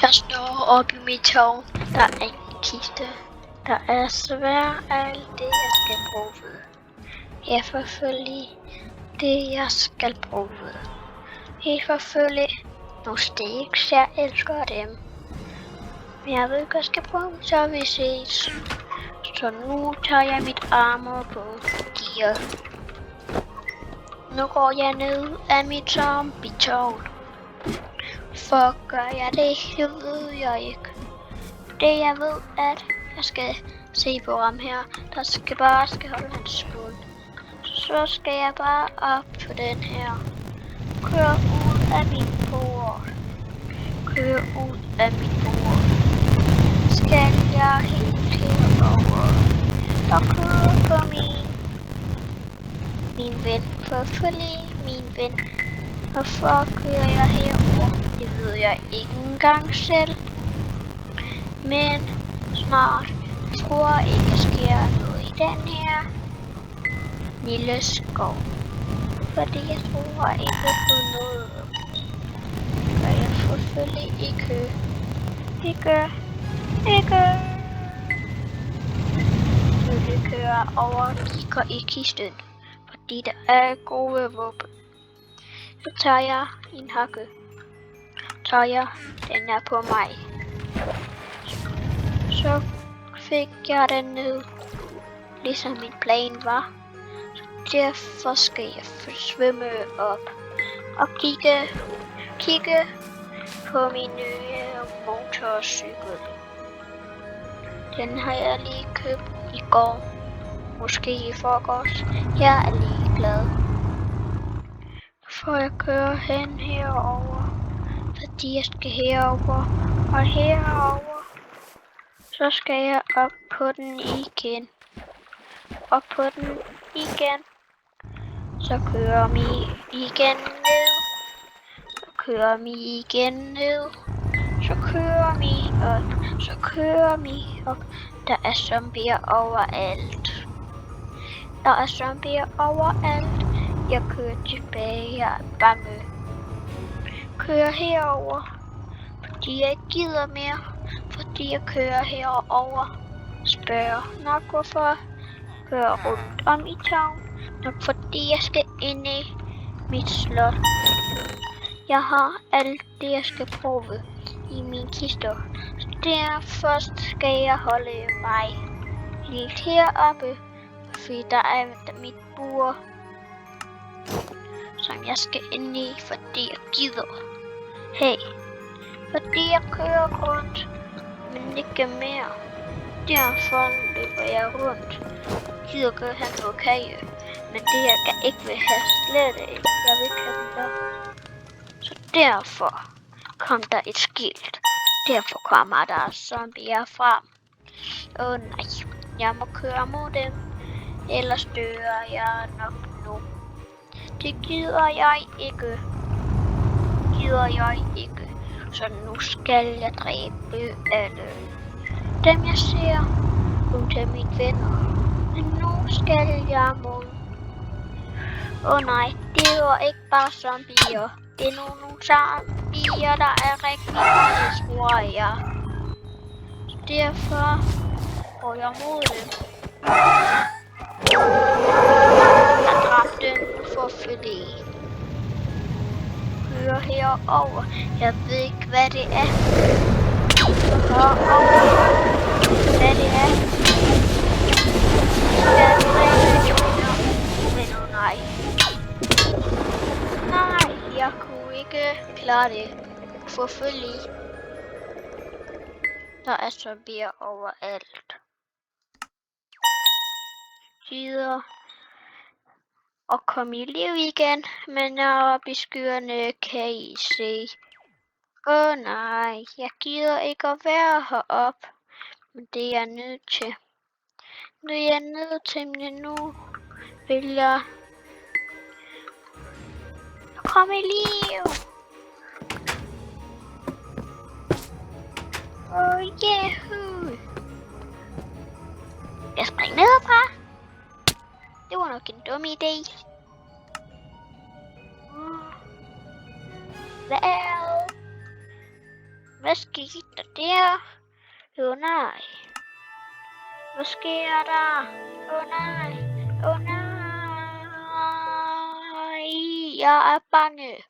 Jeg står oppe i mit tårn. Der er en kiste. Der er svært alt det, jeg skal bruge. Jeg forfølger det, jeg skal bruge. Jeg forfølger nogle stiks, jeg elsker dem. Men jeg ved ikke, hvad jeg skal bruge, så vi ses. Så nu tager jeg mit armor på gear. Nu går jeg ned af mit zombie-tårn. For gør jeg det ved jeg ikke. Det jeg ved, at jeg skal se på ham her, der skal holde hans mund. Så skal jeg bare op på den her. Kør ud af min port. Kør ud af min port. Skal jeg helt herover og køre på min ven. Forfølge min ven. Hvorfor kører jeg herover? Det ved jeg ikke engang selv. Men snart tror jeg ikke, der sker noget i den her lille skov. Fordi jeg tror ikke på noget. Og jeg forfølger ikke. Jeg kører over og kigger i kisten. Fordi der er gode våben. Så tager jeg en hakke. Den er på mig. Så fik jeg den ned, ligesom min plan var. Så derfor skal jeg svømme op og kigge på min nye motorcykel. Den har jeg lige købt i går, måske i forgårs. Jeg er ligeglad. For jeg kører hen herover, fordi jeg skal herover og herover. Så skal jeg op på den igen. Op på den igen. Så kører vi igen ned. Så kører vi igen ned. Så kører vi op. Så kører vi op. Der er zombier overalt. Der er zombier overalt. Jeg kører tilbage. Jeg er bange. Kører herover. Fordi jeg ikke gider mere. Fordi jeg kører herover. Spørger nok hvorfor. Kører rundt om i town. Nok fordi jeg skal ind i mit slot. Jeg har alt det jeg skal prøve i min kister. Så derfor skal jeg holde mig lidt heroppe. Fordi der er mit bur. Som jeg skal ind i, fordi jeg gider. Hey. Fordi jeg kører rundt. Men ikke mere. Derfor løber jeg rundt. Gider gøre han noget kage. Men det jeg ikke vil have slet ikke. Jeg vil ikke have den der. Så derfor kom der et skilt. Derfor kommer der zombier frem. Nej, jeg må køre mod dem. Ellers dør jeg nok nu. Det gider jeg ikke. Så nu skal jeg dræbe alle dem jeg ser, undtagen mine venner. Men nu skal jeg mod. Nej, det var ikke bare zombier. Det er nogle zombier, der er rigtig mange, tror jeg. Så derfor går jeg mod dem. Jeg dræbte dem for fordi. Kører herover. Jeg ved ikke, hvad det er. Hvad det er. Men nej. Nej, jeg kunne ikke klare det. Forfølge. Der er zombier overalt. Gider og komme i liv igen, men jeg er oppe i skyerne, kan I se. Nej, jeg gider ikke at være heroppe. Men det er jeg nødt til. Men nu vil jeg komme i liv. Yeah. Jeg springer ned herfra. Det var nok en dum idé. Hvad skete der der? Åh nej. Hvad sker der? Åh nej. Åh nej. Jeg er bange.